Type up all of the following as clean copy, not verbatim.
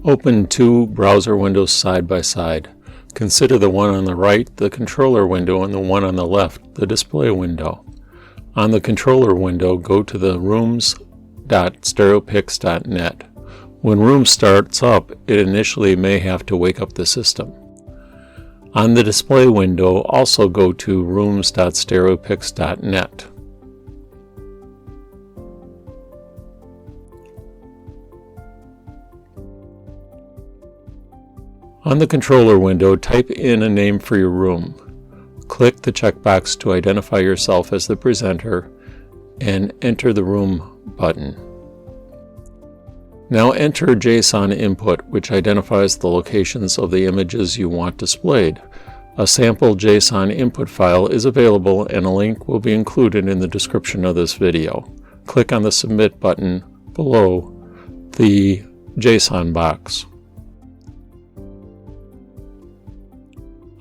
Open two browser windows side by side. Consider the one on the right the controller window and the one on the left the display window. On the controller window, go to the rooms.stereopix.net. When Rooms starts up, it initially may have to wake up the system. On the display window, also go to rooms.stereopix.net. On the controller window, type in a name for your room. Click the checkbox to identify yourself as the presenter and enter the room button. Now enter JSON input, which identifies the locations of the images you want displayed. A sample JSON input file is available and a link will be included in the description of this video. Click on the Submit button below the JSON box.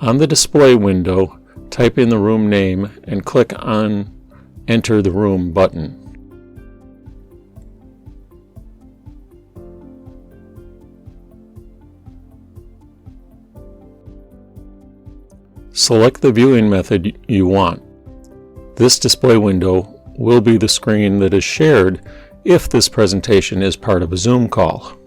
On the display window, type in the room name and click on Enter the Room button. Select the viewing method you want. This display window will be the screen that is shared if this presentation is part of a Zoom call.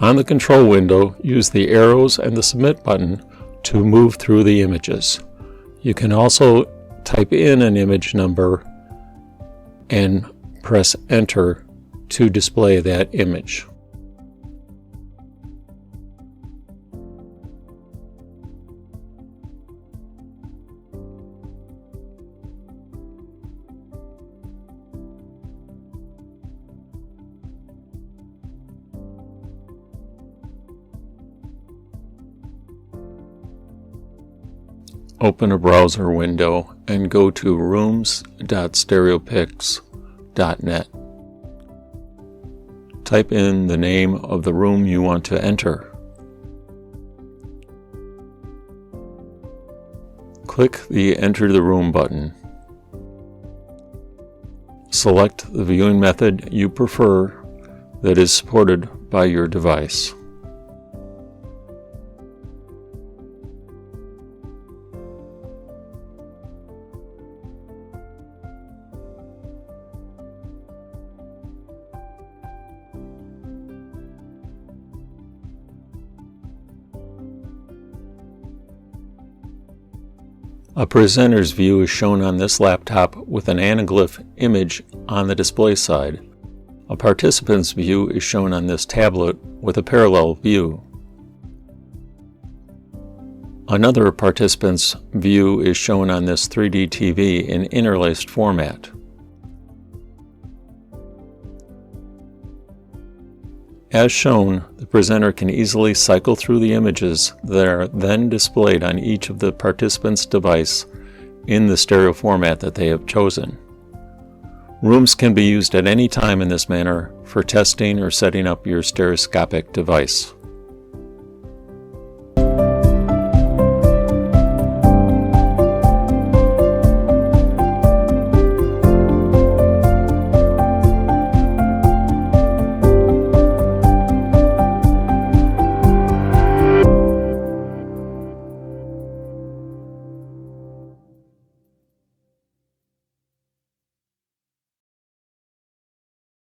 On the control window, use the arrows and the Submit button to move through the images. You can also type in an image number and press Enter to display that image. Open a browser window and go to rooms.stereopix.net. Type in the name of the room you want to enter. Click the Enter the Room button. Select the viewing method you prefer that is supported by your device. A presenter's view is shown on this laptop with an anaglyph image on the display side. A participant's view is shown on this tablet with a parallel view. Another participant's view is shown on this 3D TV in interlaced format. As shown, the presenter can easily cycle through the images that are then displayed on each of the participants' device in the stereo format that they have chosen. Rooms can be used at any time in this manner for testing or setting up your stereoscopic device.